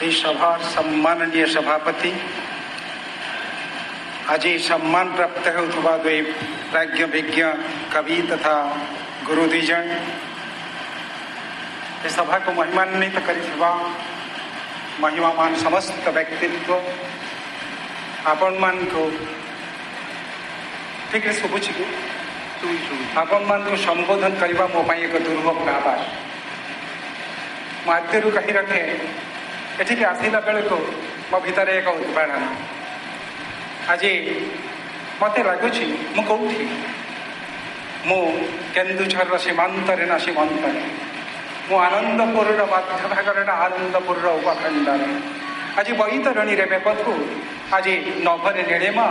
এই সভার সম্মাননীয় সভাপতি, आज सम्मान प्राप्त होता दुई प्राज्ञ विज्ञ कवि तथा गुरु दुईजन इस सभा को महिमान्वित करिथिबा महिमामान समस्त व्यक्तित्व आपण मान को ठीक है शुभुची को आपण मान को संबोधन करबा मो पाई एक दुर्लभ आभार माध्यरु कही रखे एठी के आसिला बेले को मो भितरे एक उत्पादन आज मत लगुच कौटी मु केन्दुझर सीमांतरे ना सीमांतरे मु आनंदपुर मध्य भागर आनंदपुर उपखंडर आज बैतरणी रे बेपथु आज नभरे नेड़ेमा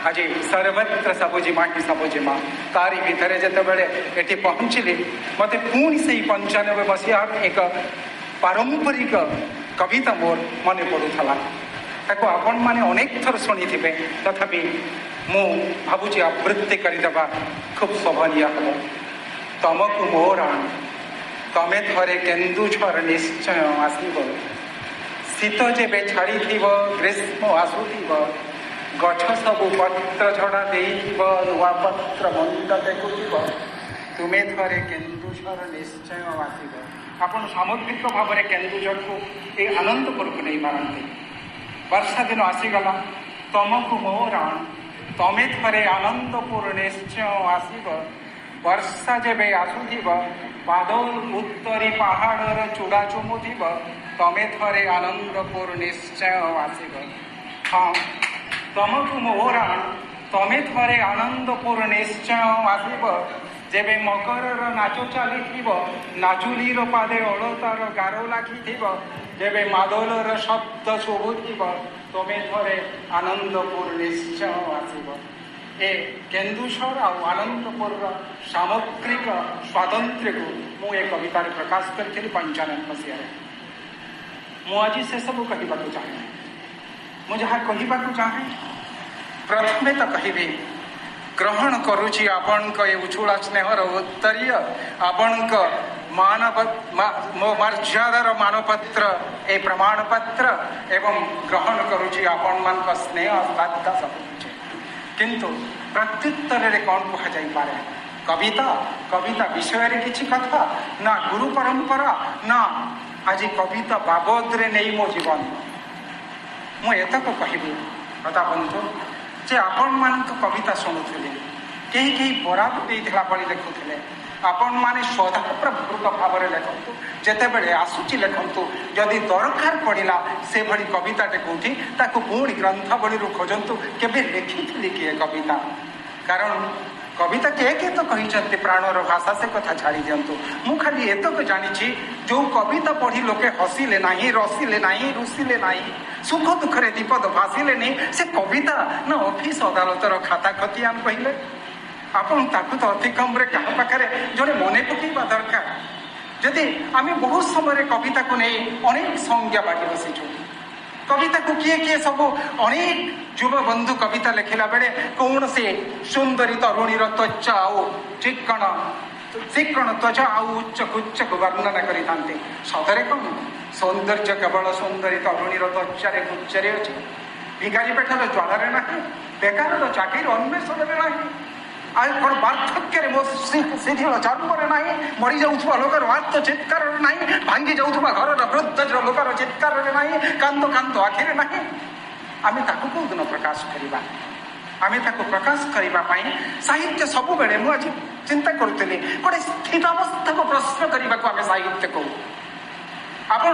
आज सर्वत्र सबुजिमा ही सबुजिमा तारी भितर जिते बड़े एटी पहुँचली मत पुणी से 95 मसीहा एक पारंपरिक कविता मोर मन पड़ूला ताको आपण माने अनेक थर शुणी थे तथापि मु भावुची आवृत्ति करदेवा खूब शोभनीय हम तमको मोरा तमे थरे केन्दुझर निश्चय आसब शीत जेबे छाड़ी ग्रीष्म आसुब गछ सबू पत्र झड़ा नुआ पत्र मंद देखुब तुमे थरे केन्दुझर निश्चय आसब आपण सामग्रिक भाव में केन्दुझर को ये आनंदपुर को नहीं पारती वर्षा दिन आसीगला तमको मोरा तमे थरे आनंदपुर निश्चय आसब वर्षा जेबे आसुब बादल उत्तरी पहाड़र चूड़ा चुमुब तमे थरे आनंदपुर निश्चय आसब हाँ तमको मोरा तमे थरे आनंदपुर निश्चय आसब जेबे मकर नाच चली नाचुलीर पादे अलतार गारो लागी जेबे मादलर शब्द शुभुब तमे थरे आनंदपुर निश्चय आसब ए केन्दुझर आनंदपुर सामग्रिक स्वातंत्र्य को मुझे कवितार प्रकाश करी 95 मसीह मुझे से सब कहवा चाहे मुझे कहवा चाहे प्रथमे तो कहबी ग्रहण करुची आपण ये उछुड़ा स्नेहर उत्तरीय आपण मानव मर्यादार मानपत्र ए प्रमाण पत्र एवं ग्रहण करुची आपण मान स्नेह बाध्य सब किंतु प्रत्युत्तर कौन कह जाई पारे कविता कविता विषय रे किछि कथा ना गुरु परंपरा ना आज कविता बाबद रे नहीं मो जीवन मु एतक कहबी प्रतापंतु जे आपण मान कविता शुणुले कहीं कहीं बराद देला पड़ी लिखुले आपण माने श्रद्धाप्रभुत भाव में लिखु जिते बड़े आसूची लिखु जदि दरकार पड़ा से भली कविताटे कौटी ताकू पुणी ग्रंथावली खोजतु केबे लिखी किए कविता कारण कविता किए किए तो कहते प्राणर भाषा से कथा छाड़ी दिंतु मु खाली एतक जानी जो कविता पढ़ी लोके हसिले ना रसिले ना रुसिले ना सुख दुखरे दीपद भासिले नहीं से कविता ना ऑफिस अदालतर खाता खतियान कहले आपण ताकू तो अति कम क्या पाखे जड़े मन पकड़ा दरकार जदि आम बहुत समय कविता को नहीं अनेक संज्ञा बाटी बसीचु कविता को किए किए सब अनेक युव बंधु कविता लिखला बेले कौन से सुंदरी तरुणीर त्वचा आउ चिक्कण त्वचा आउ उच्च कुच्च वर्णना करी सतरे कौन सौंदर्य केवल सुंदरी तरुणीर त्वचारे कुच्चरे अच्छे भिखारी पेठर ज्वालार ना बेकार चाकरी अन्वेषण ना आज कौन बार्धक्य मो शिथिल चर्मरे ना मरी जाऊा लोकर आत्म चित्कार ना भांगी जाऊा घर वृद्ध लोकर चित्कार ना कांद कांद आखिरे ना आम ताकू कौ दिन प्रकाश करवा आम ताकू प्रकाश करने साहित्य सब बेले मुझे चिंता करुली गोटे स्थितावस्था को प्रश्न करने को आम साहित्य कहू आप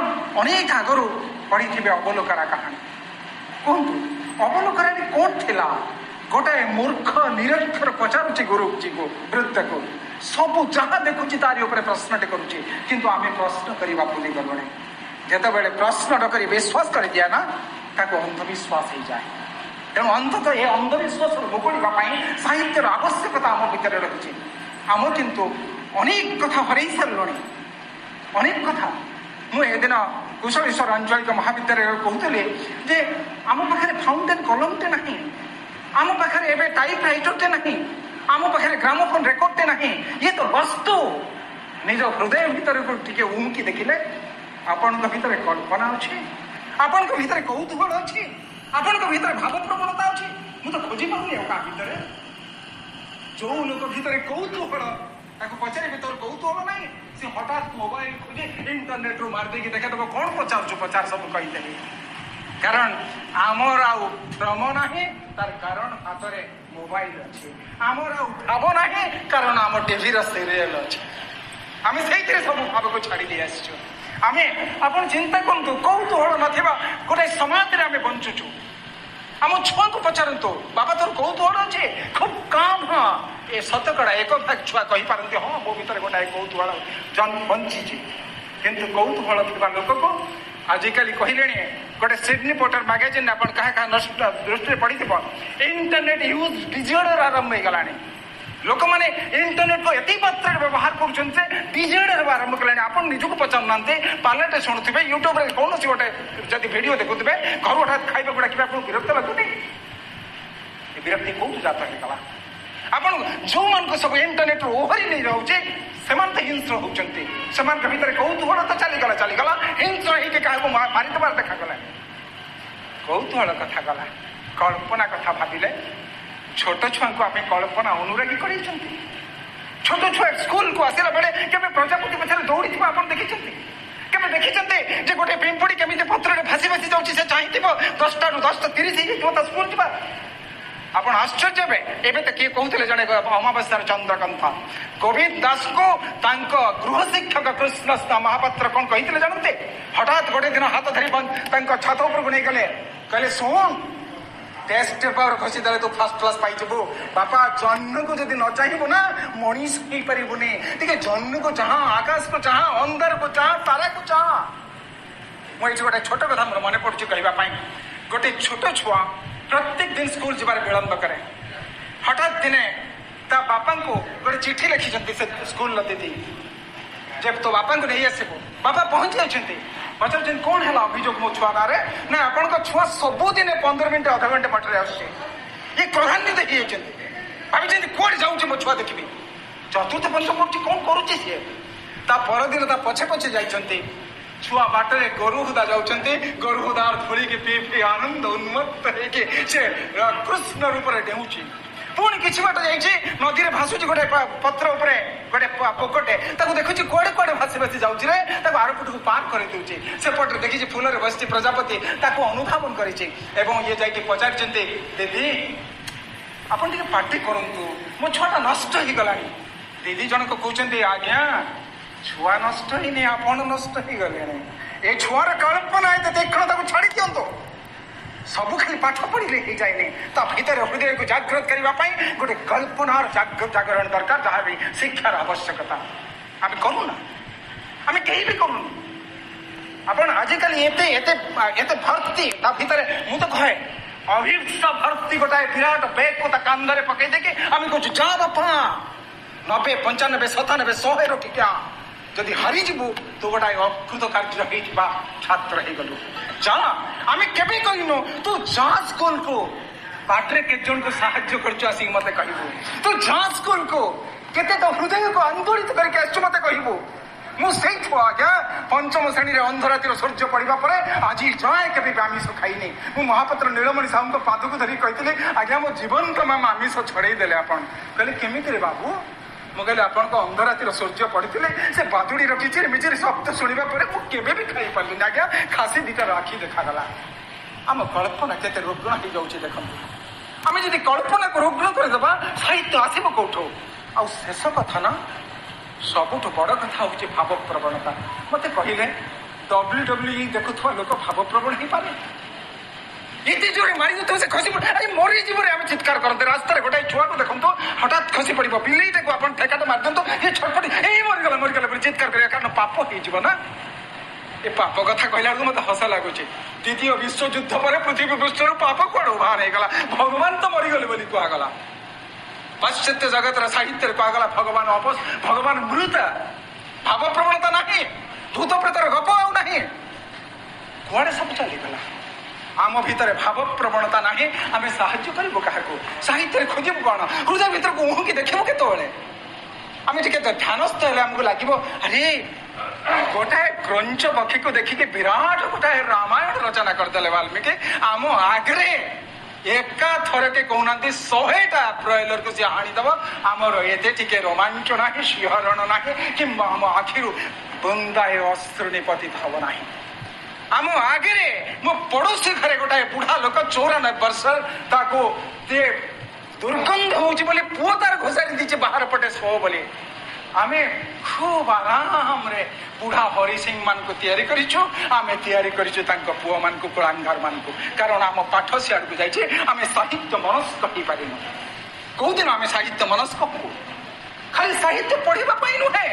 अनेक आगु पढ़ी थे अवलोकरा कहानी कहतु अवलोकरा कौन थिला गोटे मूर्ख निरक्षर पचारुची गुरुजी को वृद्ध को सब जहाँ देखुची तारी उपरे प्रश्नटे करुची किंतु आम प्रश्न करवा भूली गलुणी जिते बड़े प्रश्न कर विश्वास कर दिया ना ताको अंधविश्वास हो जाए तेणु अंततः ये अंधविश्वास मुकुड़ा साहित्यर आवश्यकता आम भीतर रही आम किंतु अनेक कथा हरई सारे अनेक कथा मुझे दिन कुशलेश्वर आंचलिक महाविद्यालय कहते जे आम पाखे फाउंटेन कलमटे ना आम पाखे एवं टाइप राइटरटे ना आम पाखे ग्रामोफोन रेकर्डटे ना ये तो वस्तु निज हृदय भीतर टी उमकी देखिले आपण भीतर कल्पना अच्छे ଆପଣଙ୍କ ଭିତରେ କୌତୁହଳ ଅଛି, ଆପଣଙ୍କ ଭିତରେ ଭାବ ପ୍ରବଣତା ଅଛି। ମୁଁ ତ ଖୋଜି ପାରୁନି ଆଉ କାହା ଭିତରେ। ଯୋଉ ଲୋକ ଭିତରେ କୌତୁହଳ, ତାକୁ ପଚାରିବେ ତୋର କୌତୁହଳ ନାହିଁ, ସେ ହଠାତ୍ ମୋବାଇଲ ଖୋଜି ଇଣ୍ଟରନେଟରୁ ମାରିଦେଇକି ଦେଖେଇଦେବ କ'ଣ ପଚାରୁଛୁ ପଚାର, ସବୁ କହିଦେବି। କାରଣ ଆମର ଆଉ ଭ୍ରମ ନାହିଁ, ତାର କାରଣ ହାତରେ ମୋବାଇଲ ଅଛି। ଆମର ଆଉ ଭାବ ନାହିଁ, କାରଣ ଆମ ଟିଭିର ସିରିଏଲ ଅଛି। ଆମେ ସେଇଥିରେ ସବୁ ଭାବକୁ ଛାଡ଼ି ଦେଇ ଆସିଛୁ। ଆପଣ ଚିନ୍ତା କରନ୍ତୁ, କୌତୁହଳ ନଥିବା ଗୋଟେ ସମାଜରେ ଆମେ ବଞ୍ଚୁଛୁ। ଆମ ଛୁଆଙ୍କୁ ପଚାରନ୍ତୁ, ବାବା ତୋର କୌତୁହଳ ଅଛି? ଖୁବ୍ କମ୍, ହଁ ଏ ଶତକଡ଼ା 1% ଛୁଆ କହିପାରନ୍ତି ହଁ ମୋ ଭିତରେ ଗୋଟାଏ କୌତୁହଳ ବଞ୍ଚିଛି। କିନ୍ତୁ କୌତୁହଳ ଥିବା ଲୋକକୁ ଆଜିକାଲି କହିଲେଣି, ଗୋଟେ ସିଡନୀ ପୋର୍ଟର ମ୍ୟାଗାଜିନ୍ ଆପଣ କାହା କାହା ଦୃଷ୍ଟିରେ ପଡ଼ିଥିବ, ଇଣ୍ଟରନେଟ୍ ୟୁଜ୍ ଡିଜିଟାଲ ଆରମ୍ଭ ହେଇଗଲାଣି। ଲୋକମାନେ ଇଣ୍ଟରନେଟକୁ ଏତେ ମାତ୍ରାରେ ବ୍ୟବହାର କରୁଛନ୍ତି ଯେ ଡିଜିଟାଲ ଆରମ୍ଭ କଲେଣି। ଆପଣ ନିଜକୁ ପଚାରୁନାହାନ୍ତି, ପାର୍ଲାଟେ ଶୁଣୁଥିବେ, ୟୁଟ୍ୟୁବରେ କୌଣସି ଗୋଟେ ଯଦି ଭିଡ଼ିଓ ଦେଖୁଥିବେ, ଘରୁ ହଠାତ୍ ଖାଇବାକୁ ଡାକିବେ, ଆପଣଙ୍କୁ ବିରକ୍ତ ଲାଗୁନି? ଏ ବିରକ୍ତି କୋଉଠୁ ଜାତ ହେଇଗଲା? ଆପଣ ଯୋଉମାନଙ୍କୁ ସବୁ ଇଣ୍ଟରନେଟରୁ ଓହରି ନେଇ ଯାଉଛି, ସେମାନେ ତ ହିଂସ୍ର ହଉଛନ୍ତି। ସେମାନଙ୍କ ଭିତରେ କୌତୁହଳ ତ ଚାଲିଗଲା, ହିଂସ୍ର ହେଇକି କାହାକୁ ମାରିଦେବାର ଦେଖାଗଲା। କୌତୁହଳ କଥା ଗଲା, କଳ୍ପନା କଥା ଭାବିଲେ ଛୋଟ ଛୁଆଙ୍କୁ ଆମେ କଳ୍ପନା ଅନୁରାଗୀ କରାଇଛନ୍ତି। ଛୋଟ ଛୁଆ ସ୍କୁଲକୁ ଆସିଲା ବେଳେ କେବେ ପ୍ରଜାପତି ପଛରେ ଦୌଡ଼ିଥିବା ଆପଣ ଦେଖିଛନ୍ତି? କେବେ ଦେଖିଛନ୍ତି ଯେ ଗୋଟେ ପିମ୍ପୁଡ଼ି କେମିତି ପତ୍ରରେ ଭାସି ଭାସି ଯାଉଛି, ସେ ଚାହିଁଥିବ 10ଟାରୁ 10:30 ହେଇଯାଇଥିବ ତା ସ୍କୁଲ ଯିବା? ଆପଣ ଆଶ୍ଚର୍ଯ୍ୟ ହେବେ। ଏବେ ତ କିଏ କହୁଥିଲେ, ଜଣେ ଅମାବାସ୍ୟାର ଚନ୍ଦ୍ରକାନ୍ଥ ଗୋବିନ୍ଦ ଦାସଙ୍କୁ ତାଙ୍କ ଗୃହ ଶିକ୍ଷକ କୃଷ୍ଣ ମହାପାତ୍ର କ'ଣ କହିଥିଲେ ଜାଣନ୍ତି? ହଠାତ୍ ଗୋଟେ ଦିନ ହାତ ଧରି ତାଙ୍କ ଛାତ ଉପରକୁ ନେଇଗଲେ, କହିଲେ ଶୁଣ, ଟେଷ୍ଟ ପେପର ଖସି ଦେଲେ ତୁ ଫାର୍ଷ୍ଟ କ୍ଲାସ୍ ପାଇଯିବୁ। ବାପା ଜହ୍ନକୁ ଯଦି ନ ଚାହିଁବୁ ନା ମଣିଷ ହେଇପାରିବୁନି। ଟିକେ ଜହ୍ନକୁ ଚାହା, ଆକାଶକୁ ଚାହା, ଅନ୍ଧାରକୁ ଚାହା, ତାରାକୁ ଚାହା। ମୁଁ ଏଇଠି ଗୋଟେ ଛୋଟ କଥା ମୋର ମନେ ପଡୁଛି କହିବା ପାଇଁ। ଗୋଟେ ଛୋଟ ଛୁଆ ପ୍ରତ୍ୟେକ ଦିନ ସ୍କୁଲ ଯିବାରେ ବିଳମ୍ବ କରେ। ହଠାତ୍ ଦିନେ ତା ବାପାଙ୍କୁ ଗୋଟେ ଚିଠି ଲେଖିଛନ୍ତି ସେ ସ୍କୁଲର ଦିଦି, ଯେ ତୋ ବାପାଙ୍କୁ ନେଇ ଆସିବୁ। ବାପା ପହଞ୍ଚି ଯାଇଛନ୍ତି, ପଚାରୁଛନ୍ତି କ'ଣ ହେଲା ଅଭିଯୋଗ ମୋ ଛୁଆ ନାଁରେ? ନା ଆପଣଙ୍କ ଛୁଆ ସବୁଦିନେ 15 ମିନିଟ୍ ଅଧଘଣ୍ଟେ ବାଟରେ ଆସୁଛି। ଇଏ ପ୍ରଧାନ୍ୟ ହେଇଯାଇଛନ୍ତି, ଭାବିଛନ୍ତି କୁଆଡ଼େ ଯାଉଛି ମୋ ଛୁଆ ଦେଖିବି। ଚତୁର୍ଥ ପଞ୍ଚମ ପଢୁଛି, କ'ଣ କରୁଛି ସିଏ? ତା ପରଦିନ ତା ପଛେ ପଛେ ଯାଇଛନ୍ତି। ଛୁଆ ବାଟରେ ଗୋରୁ ହୁଦା ଯାଉଛନ୍ତି, ଗୋରୁ ହୁଦାର ଧୂଳିକି ପିଇ ଆନନ୍ଦ ଉନ୍ମତ୍ତ ହେଇକି ସେ କୃଷ୍ଣ ରୂପରେ ଡେଉଁଛି। ପୁଣି କିଛି ବାଟ ଯାଇଛି, ନଦୀରେ ଭାସୁଛି ଗୋଟେ ପତ୍ର ଉପରେ ଗୋଟେ ପୋକଟେ, ତାକୁ ଦେଖୁଛି କୁଆଡେ କୁଆଡେ ଭାସି ଭାସି ଯାଉଛି ରେ, ତାକୁ ଆରପଟକୁ ପାର କରିଦେଉଛି। ସେପଟରେ ଦେଖିଛି ଫୁଲରେ ବସିଛି ପ୍ରଜାପତି, ତାକୁ ଅନୁଧାବନ କରିଛି ଏବଂ ଇଏ ଯାଇକି ପଚାରିଛନ୍ତି, ଦିଦି ଆପଣ ଟିକେ ପାର୍ଟି କରନ୍ତୁ, ମୋ ଛୁଆଟା ନଷ୍ଟ ହେଇଗଲାଣି। ଦିଦି ଜଣକ କହୁଛନ୍ତି, ଆଜ୍ଞା ଛୁଆ ନଷ୍ଟ ହେଇନି, ଆପଣ ନଷ୍ଟ ହେଇଗଲେଣି। ଏ ଛୁଆର କଳ୍ପନା ଏତେ ଦେଖଣ, ତାକୁ ଛାଡି ଦିଅନ୍ତୁ। ସବୁ ଖାଲି ପାଠ ପଢିଲେ ହେଇଯାଏନି, ତା ଭିତରେ ହୃଦୟକୁ ଜାଗ୍ରତ କରିବା ପାଇଁ ଗୋଟେ କଳ୍ପନାର ଜାଗରଣ ଦରକାର, ଯାହା ବି ଶିକ୍ଷାର ଆବଶ୍ୟକତା। ଆମେ କରୁନା, ଆମେ କେହି ବି କରୁନି। ଆପଣ ଆଜିକାଲି ଏତେ ଏତେ ଏତେ ଭର୍ତ୍ତି ତା ଭିତରେ, ମୁଁ ତ କହେ ଅଭିପ୍ସ ଭର୍ତ୍ତି ଗୋଟାଏ ବିରାଟ ବେଗକୁ ତା କାନ୍ଧରେ ପକେଇ ଦେଇକି ଆମେ କହୁଛୁ ଯା ବାପା 90, 95, 97, 100 ରଖିକା। ଯଦି ହାରିଯିବୁ ତୁ ଗୋଟାଏ ଅକୃତ କାର୍ଯ୍ୟ ହେଇଯିବା ଛାତ୍ର ହେଇଗଲୁ। ଯା, ଆମେ କେବେ କହିନୁ ତୁ ଯା ସ୍କୁଲକୁ। ବାଟରେ କେତେ ଜଣଙ୍କୁ ସାହାଯ୍ୟ କରୁଛୁ ଆସିକି ମତେ କହିବୁ। ତୁ ଯା ସ୍କୁଲକୁ, କେତେ ତ ହୃଦୟକୁ ଆନ୍ଦୋଳିତ କରିକି ଆସିଛୁ ମତେ କହିବୁ। ମୁଁ ସେଇ ଛୁଆ ଆଜ୍ଞା, 5ମ ଶ୍ରେଣୀରେ ଅନ୍ଧରାତିର ସୂର୍ଯ୍ୟ ପଡିବା ପରେ ଆଜି ଯାଏ କେବେ ବି ଆମିଷ ଖାଇନି। ମୁଁ ମହାପାତ୍ର ନୀଳମଣି ସାହୁଙ୍କ ପାଦକୁ ଧରି କହିଥିଲି, ଆଜ୍ଞା ମୋ ଜୀବନ ତମାମ ଆମିଷ ଛଡେଇ ଦେଲେ ଆପଣ। କହିଲେ କେମିତି ରେ ବାବୁ? ମୁଁ କହିଲି ଆପଣଙ୍କ ଅନ୍ଧରାତିର ସୂର୍ଯ୍ୟ ପଡିଥିଲେ ସେ ବାଦୁଡିର କିଚିରି ମିଚିରି ଶବ୍ଦ ଶୁଣିବା ପରେ ମୁଁ କେବେ ବି ଖାଇପାରିଲିନି ଆଜ୍ଞା। ଖାସି ଦିଟାର ଆଖି ଦେଖାଗଲା। ଆମ କଳ୍ପନା କେତେ ରୁଗ୍ଣ ହେଇଯାଉଛି ଦେଖନ୍ତୁ। ଆମେ ଯଦି କଳ୍ପନାକୁ ରୁଗ୍ଣ କରିଦେବା ସାହିତ୍ୟ ଆସିବ କୋଉଠୁ? ଆଉ ଶେଷ କଥା ନା, ସବୁଠୁ ବଡ କଥା ହଉଛି ଭାବ ପ୍ରବଣତା। ମତେ କହିଲେ WWE ଦେଖୁଥିବା ଲୋକ ଭାବପ୍ରବଣ ହେଇପାରେ? ଏତେ ଜୋରେ ମାରି ଦେଉଥିବ ସେ ଖସି ପଡେ, ଆରେ ମରିଯିବରେ ଆମେ ଚିତ୍କାର କରନ୍ତେ। ରାସ୍ତାରେ ଗୋଟାଏ ଛୁଆକୁ ଦେଖନ୍ତୁ ହଠାତ୍ ଖସି ପଡିବ, ବିଲେଇଟାକୁ ଆପଣ ଠେକାଟେ ମାରିଦିଅନ୍ତୁ, ଏ ଛଟପଟି ଏଇ ମରିଗଲା ବୋଲି ଚିତ୍କାର କରିବା, କାରଣ ପାପ ହେଇଯିବ ନା। ଏ ପାପ କଥା କହିଲା ବେଳକୁ ମତେ ହସ ଲାଗୁଛି। ଦ୍ୱିତୀୟ ବିଶ୍ୱଯୁଦ୍ଧ ପରେ ପୃଥିବୀ ପୃଷ୍ଠରୁ ପାପ କୁଆଡୁ ବାହାର ହେଇଗଲା? ଭଗବାନ ତ ମରିଗଲେ ବୋଲି କୁହାଗଲା। ପାଶ୍ଚାତ୍ୟ ଜଗତର ସାହିତ୍ୟରେ କୁହାଗଲା ଭଗବାନ ମୃତ। ଭାବ ପ୍ରବଣତା ନାହିଁ, ଭୂତ ପ୍ରେତର ଗପ ଆଉ ନାହିଁ, କୁଆଡେ ସବୁ ଚାଲିଗଲା। ଆମ ଭିତରେ ଭାବ ପ୍ରବଣତା ନାହିଁ, ଆମେ ସାହାଯ୍ୟ କରିବୁ କାହାକୁ? ସାହିତ୍ୟରେ ଖୋଜିବୁ କଣ? ହୃଦୟ ଭିତରକୁ ଉହୁକି ଦେଖିବୁ କେତେବେଳେ? ଆମେ ଟିକେ ଧ୍ୟାନସ୍ଥ ହେଲେ ଆମକୁ ଲାଗିବ, ଆରେ गोटाए क्रंच पक्षी को देखिके विराट गोटाए रामायण रचना करदे वाल्मीकि आम आगरे एका थरके कहना 100टा ब्रॉयलर को सी हाणीदेव आमर एते टिके रोमांच ना शिहरण ना कि आम आखिर बुंदाए अश्रु पतित हम ना आम आगे मो पड़ोसी घरे गोटाए बुढ़ा लोक 94 वर्ष ताको दुर्गंध हो पुओ तार घोषारी दीचे बाहर पटे शो बोली आमे खूब आराम रे बुढ़ा हरि सिंह मान को तैयारी करिछु आमे तैयारी करिछु तांको पुओ मान को कुलांगार मान को कारण आम पाठ सियाड़ को जाइछे आमे साहित्य मनस्क ही पारिनु को दिन आमे साहित्य मनस्क हो खाली साहित्य पढ़िबा पाई नुहे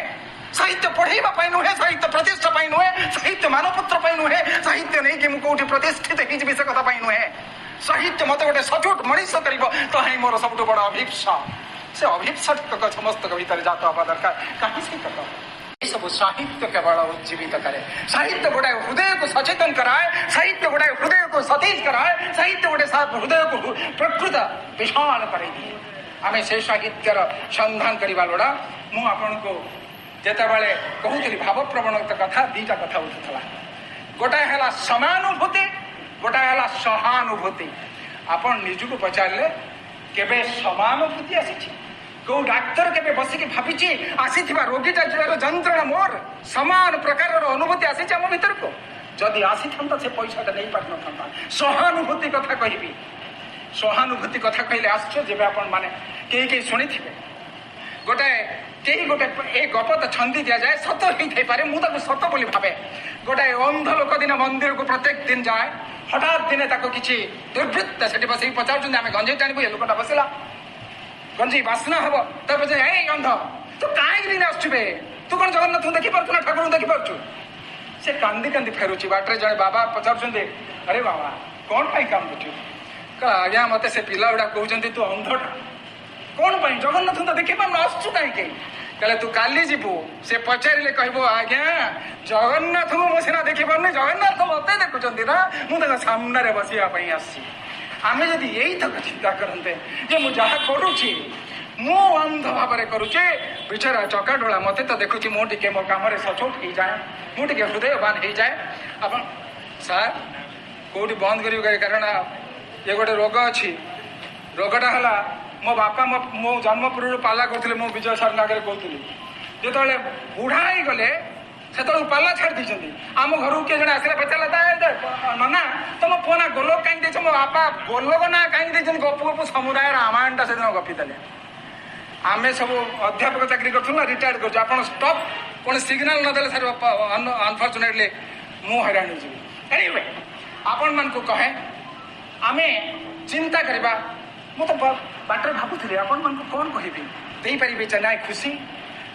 साहित्य पढ़ेबा पाई नुहे साहित्य प्रतिष्ठा पाई नुहे साहित्य मानवपुत्र पाई नुहे साहित्य नहीं कि मु कोठी प्रतिष्ठित ही जीवी से कथा पाई नुहे साहित्य मत गोटे सचोट मनीष करिबो तो है मोर सबटु बड़ अभिप्सा से अभिप्सा समस्त भीतर जात हवा दरकार कहीं से कथा सब साहित्य केवल उज्जीवित करे साहित्य गोटे हृदय को सचेतन कराए साहित्य गोटे हृदय को सतेज कराए साहित्य गोटे हृदय को प्रकृत विशाल करे आमे से साहित्यर संधान करवा लोड़ा मु आपन को जेतेबेले कहूली भाव प्रवणता कथा दीटा कथा उठुला गोटाए है समानुभूति गोटाए है सहानुभूति आपण निजको पचारे केबे समानुभूति आसी कौ डाक्तर केबे बसिक भावी आसी रोगीटा जीवार जंत्रणा मोर समान प्रकार अनुभूति आसी आम भीतर को जदि आसी था से पैसाटा नहीं पार न सहानुभूति कथा कहबी सहानुभूति कथा कहले आश्चर्य आपण माने कई शुणी थे गोटाए कई गोटे ए गप तो छंदी दि जाए सत ही पारे मुझे सत बोली भावे गोटाए अंध लोक दिन मंदिर को प्रत्येक दिन जाए हठात दिने किसी दुर्वृत्त से बस पचार आम गंजे टाणु ये लोकटा बसला गंजे बास्ना हम तब ए अंध तू कहीं आसुबे तू कौन जगन्नाथ देखी पार्थ ना ठाकुर देखी पार्थ से कांदी कांदी फेरुची बाटे जड़े बाबा पचार अरे बाबा कौन पाई कांदुचु आज्ञा मत से पिला गुड़ा कहते तू अंधटा कौन पाई जगन्नाथ तो देखी पार आसु कहीं कहले तू काली जीवु से पचारे कहबो आज्ञा जगन्नाथ को सीना देखी पारे जगन्नाथ मत देखुं ना मुझे सामने बसवा आसी आमे जदि यही तक चिंता करते जे मु जहा करुची मु अंध भाव करुचे बिचारा चकाडोला मत तो देखुची मु टिके मो काम सचोट हो जाए मु टिके हृदयवान हो जाए अपन सार कौटी बंद कर कारण ये गोटे रोग अच्छी रोगटा है मो बापा मो जन्म पूर्व पाला करते मो विजय सार आगे कहती जो बुढ़ा हो गले से पाला छाड़ दी आम घर किए जन आसला पचारा नना तुम पुआ ना गोलोक कहीं दे मो बापा गोलोक ना कहीं दे गप गप समुदाय रामायणटा से दिन गपिदेले आमे सब अध्यापक चाकरी करूँ रिटायर्ड कर स्टॉप कौन सिग्नाल नदेले सर अनफर्चुनेटली मु हैरान हो आपण मान को कहे आमे चिंता करवा मु तो बाटर भावुली आपण मान को कौन कहबी दे पारे चेन्नाई खुशी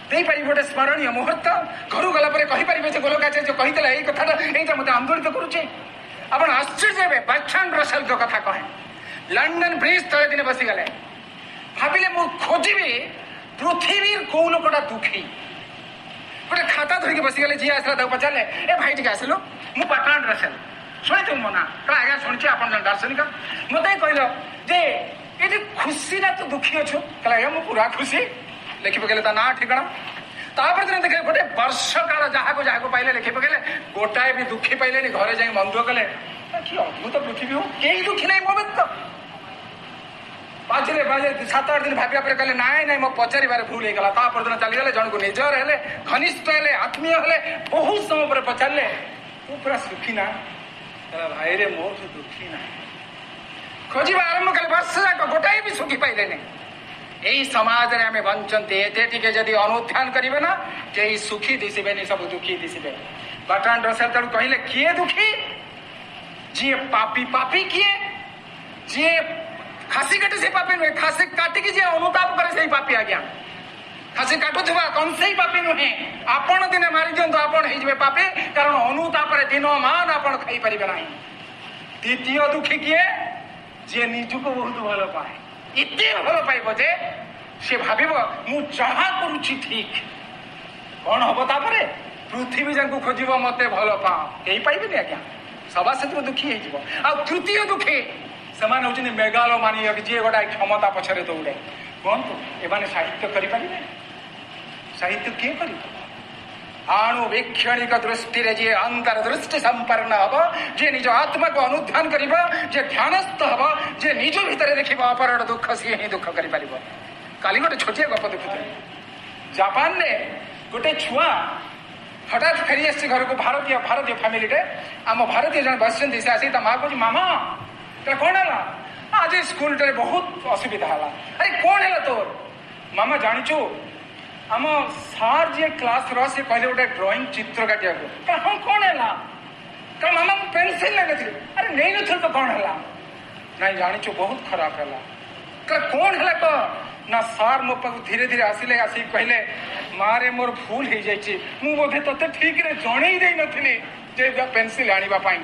दे पारे गोटे स्मरणीय मुहूर्त घर गलापर कहींपारे जे गोलकाचार्य कही यही कथा यही मत आंदोलित करुचे आप आश्चर्य हे बर्ट्रांड रसेल कथा कहे लंडन ब्रिज तले दिन बसीगले भाविले मु खोजी पृथ्वी कौ लोकटा दुखी गोटे खाता धरिक बसीगले जी आसला पचारे ए भाई टे आसलु मु बर्ट्रांड रसेल शुणी तुम मो ना कह आज्ञा शुणी आप दार्शनिक मत कहल जे ये खुशी ना तू दुखी अच्छु कह आज्ञा मु पूरा खुशी लिखि पकेले ता ना ठिकाना तापर दिन देखे गोटे वर्ष काल जहाँ को पाइले लिखि पकेले गोटाए भी दुखी पाइले घरे जाए मन दुख कले कि अद्भुत पृथ्वी हो कई दुखी ना मो तो बाजे बाजे 7-8 दिन भाविया पर कहले नाई नाई मो पचारिबार भूल होगा तापर दिन चलीगले जन को निजर हेले घनिष्ठ हेले आत्मीय हेले बहुत समय पर पचारे तू पूरा सुखी ना भाई रे मो तो दुखी ना खोजा आरंभ कले वर्ष जाक गोटाए भी सुखी पाइले नहीं यही समाज रे आमे बंचते एते जदि अनुध्यान करिवे ना कई सुखी दिसबे नहीं सब दुखी दिसबे बर्ट्रांड रसेल तेणु कहले किए दुखी जी पापी पापी किए जी खासी काटे से पापी नुहे खासी काटिकी जी अनुताप करे से पापी आज्ञा खासी काटुवा कौन से पापी नुहे आपण दिने मारी दिंतु आपण हो पापी कारण अनुताप दिन मान आपण खाई पारे ना द्वितीय दुखी किए जी निजुक बहुत भल पाए इतने भल पाइब जे सी भाव मु जहा करुची ठीक कौन हम तापर पृथ्वी जाक खोज मत भल पा कहीं पाइबे आज्ञा सभा से दुखी हो तृतीय दुखी से हूँ मेघाल मानी जी गोटा क्षमता पछरे दौड़े कहतु एमाने साहित्य करें साहित्य किए कर ଆଣୁବୀକ୍ଷଣିକ ଦୃଷ୍ଟିରେ ଯିଏ ଅନ୍ତର୍ଦୃଷ୍ଟି ସମ୍ପନ୍ନ ହବ, ଯିଏ ନିଜ ଆତ୍ମାକୁ ଅନୁଧ୍ୟାନ କରିବ, ଯିଏ ଧ୍ୟାନସ୍ଥ ହବ, ଯିଏ ନିଜ ଭିତରେ ଦେଖିବ ଅପରର ଦୁଃଖ, ସିଏ ହିଁ ଦୁଃଖ କରିପାରିବ। କାଲି ଗୋଟେ ଛୋଟିଆ ଗପ ଦେଖୁଥିଲି। ଜାପାନରେ ଗୋଟେ ଛୁଆ ହଠାତ୍ ଫେରି ଆସିଛି ଘରକୁ, ଭାରତୀୟ ଫ୍ୟାମିଲିଟେ। ଆମ ଭାରତୀୟ ଜଣେ ବସିଛନ୍ତି, ସେ ଆସି ତା ମା କହୁଛି, ମାମା କଣ ହେଲା? ଆଜି ସ୍କୁଲରେ ବହୁତ ଅସୁବିଧା ହେଲା। ଆରେ କଣ ହେଲା ତୋର? ମାମା ଜାଣିଛୁ, ଆମ ସାର୍ ଯିଏ କ୍ଲାସର, ସେ କହିଲେ ଗୋଟେ ଡ୍ରଇଂ ଚିତ୍ର କାଟିବାକୁ। ହଁ କଣ ହେଲା? ମାମା ମୁଁ ପେନସିଲ ନେଇନଥିଲି। ଆରେ ନେଇନଥିଲି ତ କଣ ହେଲା? ନାଇଁ ଜାଣିଛୁ, ବହୁତ ଖରାପ ହେଲା। କଣ ହେଲା କହ? ନା ସାର୍ ମୋ ପାଖକୁ ଧୀରେ ଧୀରେ ଆସିକି କହିଲେ, ମାରେ ମୋର ଭୁଲ ହେଇଯାଇଛି, ମୁଁ ବୋଧେ ତତେ ଠିକରେ ଜଣେଇ ଦେଇନଥିଲି ଯେ ପେନସିଲ ଆଣିବା ପାଇଁ।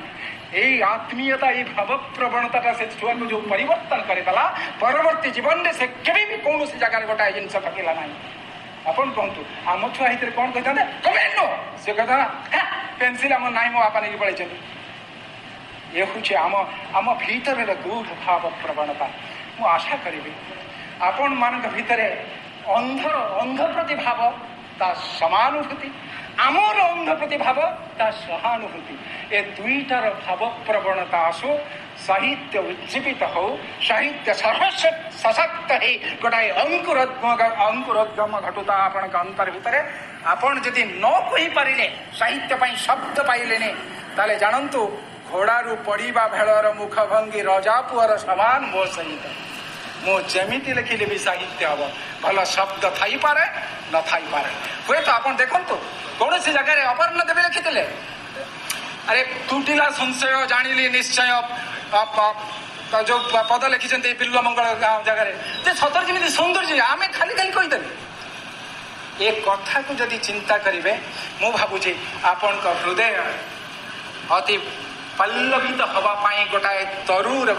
ଏଇ ଆତ୍ମୀୟତା, ଏଇ ଭାବ ପ୍ରବଣତାଟା ସେ ଛୁଆକୁ ଯୋଉ ପରିବର୍ତ୍ତନ କରିଦେଲା, ପରବର୍ତ୍ତୀ ଜୀବନରେ ସେ କେବେ ବି କୌଣସି ଜାଗାରେ ଗୋଟାଏ ଜିନିଷ ଠକିଲା ନାହିଁ। ଆପଣ କୁହନ୍ତୁ, ଆମ ଛୁଆ ଭିତରେ କଣ କହିଥାନ୍ତେ? ସେ କଥା ପେନସିଲ ଆମ ନାଇଁ, ମୋ ବାପା ନେଇକି ପଳେଇଛନ୍ତି। ଏ ହଉଛି ଆମ ଭିତରର ଗୂଢ ଭାବ ପ୍ରବଣତା। ମୁଁ ଆଶା କରିବି ଆପଣମାନଙ୍କ ଭିତରେ ଅନ୍ଧ ପ୍ରତି ଭାବ, ତା ସମାନୁଭୂତି, ଆମର ଅନ୍ଧ ପ୍ରତି ଭାବ, ତା ସହାନୁଭୂତି, ଏ ଦୁଇଟାର ଭାବ ପ୍ରବଣତା ଆସୁ। ସାହିତ୍ୟ ଉଜ୍ଜୀବିତ ହଉ, ସାହିତ୍ୟ ସଶକ୍ତ ହେଇ ଗୋଟାଏ ଅଙ୍କୁରୋଦ୍ଗମ ଘଟୁତା ଆପଣଙ୍କ ଅନ୍ତର ଭିତରେ। ଆପଣ ଯଦି ନ କହିପାରିଲେ, ସାହିତ୍ୟ ପାଇଁ ଶବ୍ଦ ପାଇଲେନି, ତାହେଲେ ଜାଣନ୍ତୁ, ଘୋଡ଼ାରୁ ପଡ଼ିବା ଭେଳର ମୁଖଭଙ୍ଗୀ ରଜା ପୁଅର ସମାନ ମୋ ସହିତ। ମୁଁ ଯେମିତି ଲେଖିଲେ ବି ସାହିତ୍ୟ ହବ। ଭଲ ଶବ୍ଦ ଥାଇପାରେ, ନଥାଇପାରେ। ହୁଏତ ଆପଣ ଦେଖନ୍ତୁ, କୌଣସି ଜାଗାରେ ଅପର୍ଣ୍ଣ ଦେବୀ ଲେଖିଥିଲେ, ଆରେ ତୁଟିଲା ସଂଶୟ ଜାଣିଲି ନିଶ୍ଚୟ, ଯୋଉ ପଦ ଲେଖିଛନ୍ତି ବିଲ୍ବ ମଙ୍ଗଳ ଜାଗାରେ, ଯେ ସତରେ ଯେମିତି ସୌନ୍ଦର୍ଯ୍ୟ, ଆମେ ଖାଲି କହିଦେଲେ। ଏ କଥାକୁ ଯଦି ଚିନ୍ତା କରିବେ, ମୁଁ ଭାବୁଛି ଆପଣଙ୍କ ହୃଦୟ ଅତି ପଲ୍ଲବିତ ହବା ପାଇଁ ଗୋଟାଏ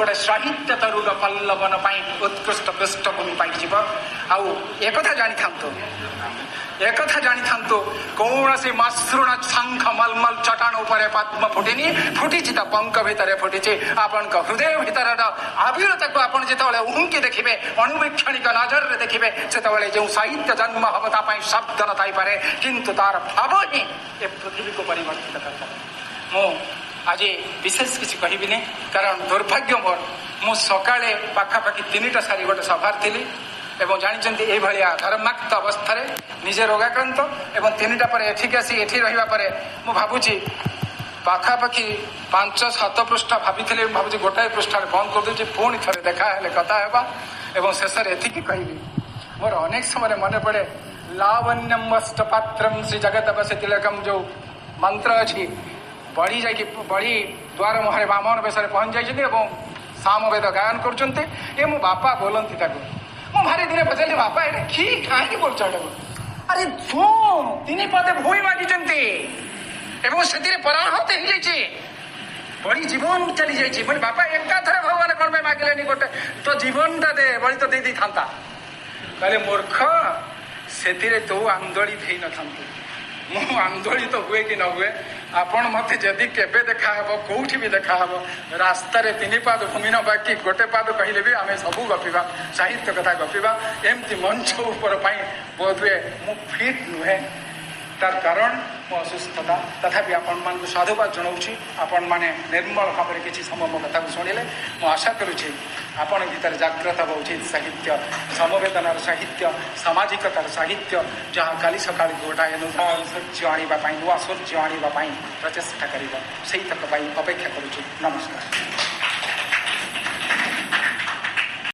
ଗୋଟେ ସାହିତ୍ୟ ତରୁର ପଲ୍ଲବନ ପାଇଁ ଉତ୍କୃଷ୍ଟ ପୃଷ୍ଠଭୂମି ପାଇଯିବ। ଆଉ ଏକଥା ଜାଣିଥାନ୍ତୁ, କୌଣସି ମସୃଣ ଶଙ୍ଖ ମଲମଲ ଚଟାଣ ଉପରେ ପଦ୍ମ ଫୁଟିନି, ଫୁଟିଛି ତା ପଙ୍କ ଭିତରେ ଫୁଟିଛି ଆପଣଙ୍କ ହୃଦୟ ଭିତରର ଆବିଳତାକୁ। ଆପଣ ଯେତେବେଳେ ଉହୁଙ୍କି ଦେଖିବେ, ଅଣୁବୀକ୍ଷଣିକ ନଜରରେ ଦେଖିବେ, ସେତେବେଳେ ଯେଉଁ ସାହିତ୍ୟ ଜନ୍ମ ହବ, ତା ପାଇଁ ଶବ୍ଦ ନଥାଇପାରେ, କିନ୍ତୁ ତାର ଭାବ ହିଁ ଏ ପୃଥିବୀକୁ ପରିବର୍ତ୍ତିତ କରିପାରେ। ମୁଁ ଆଜି ବିଶେଷ କିଛି କହିବିନି, କାରଣ ଦୁର୍ଭାଗ୍ୟ ମୋର, ମୁଁ ସକାଳେ ପାଖାପାଖି 3ଟା ସାରି ଗୋଟେ ସଭାରେ ଥିଲି ଏବଂ ଜାଣିଛନ୍ତି ଏଇଭଳିଆ ଘରମାକ୍ତ ଅବସ୍ଥାରେ ନିଜେ ରୋଗାକ୍ରାନ୍ତ, ଏବଂ 3ଟା ପରେ ଏଠିକି ଆସି ଏଠି ରହିବା ପରେ ମୁଁ ଭାବୁଛି ପାଖାପାଖି 5-7 ପୃଷ୍ଠା ଭାବିଥିଲି, ମୁଁ ଭାବୁଛି ଗୋଟାଏ ପୃଷ୍ଠାରେ ବନ୍ଦ କରିଦେଉଛି। ପୁଣି ଥରେ ଦେଖା ହେଲେ କଥା ହେବା। ଏବଂ ଶେଷରେ ଏତିକି କହିବି, ମୋର ଅନେକ ସମୟରେ ମନେ ପଡ଼େ ଲାବଣ୍ୟମ୍ ଅଷ୍ଟପାତ୍ରମ୍ ଶ୍ରୀ ଜଗତବସି ତିଳକମ୍ ଯୋଉ ମନ୍ତ୍ର ଅଛି। ବଢି ଦ୍ୱାର ମୁହଁରେ ବାମନ ବେଶରେ ପହଞ୍ଚି ଯାଇଛନ୍ତି ଏବଂ ସାମବେଦ ଗାୟନ କରୁଛନ୍ତି। ଏ ମୋ ବାପା ବୋଲନ୍ତି ତାକୁ। ମୁଁ ଭାରି ଦିନେ ପଚାରିଲି, ବାପା ଏଇଟା କାହିଁକି ବୋଲଛ? ଆରେ 3 ପଦେ ଭୂଇଁ ମାଗିଛନ୍ତି ଏବଂ ସେଥିରେ ପରାହତ ହେଇଯାଇଛି, ବଢି ଜୀବନ ଚାଲି ଯାଇଛି। ମାନେ ବାପା ଏକାଥରେ ଭଗବାନ କଣ ପାଇଁ ମାଗିଲେନି? ଗୋଟେ ତ ଜୀବନଟା ଦେ, ବଳି ତ ଦେଇଥାନ୍ତା। କହିଲେ, ମୂର୍ଖ, ସେଥିରେ ତୁ ଆନ୍ଦୋଳିତ ହେଇନଥାନ୍ତୁ। ମୁଁ ଆନ୍ଦୋଳିତ ହୁଏ କି ନ ହୁଏ, ଆପଣ ମତେ ଯଦି କେବେ ଦେଖାହବ, କୋଉଠି ବି ଦେଖାହବ, ରାସ୍ତାରେ 3 ପାଦ ଭୂମି ନ ବାକି 1 ପାଦ କହିଲେ ବି ଆମେ ସବୁ ଗପିବା, ସାହିତ୍ୟ କଥା ଗପିବା। ଏମିତି ମଞ୍ଚ ଉପର ପାଇଁ ବୋଧହୁଏ ମୁଁ ଫିଟ୍ ନୁହେଁ। ତାର କାରଣ ମୋ ଅସୁସ୍ଥତା। ତଥାପି ଆପଣମାନଙ୍କୁ ସାଧୁବାଦ ଜଣାଉଛି। ଆପଣମାନେ ନିର୍ମଳ ଭାବରେ କିଛି ସମୟ ମୋ କଥାକୁ ଶୁଣିଲେ। ମୁଁ ଆଶା କରୁଛି ଆପଣ ଭିତରେ ଜାଗ୍ରତ ହେବା ଉଚିତ ସାହିତ୍ୟ, ସମବେଦନାର ସାହିତ୍ୟ, ସାମାଜିକତାର ସାହିତ୍ୟ, ଯାହା କାଲି ସକାଳକୁ ଗୋଟାଏ ନୂତନ ସୂର୍ଯ୍ୟ ଆଣିବା ପାଇଁ, ନୂଆ ସୂର୍ଯ୍ୟ ଆଣିବା ପାଇଁ ପ୍ରଚେଷ୍ଟା କରିବ। ସେଇତକ ପାଇଁ ଅପେକ୍ଷା କରୁଛି। ନମସ୍କାର।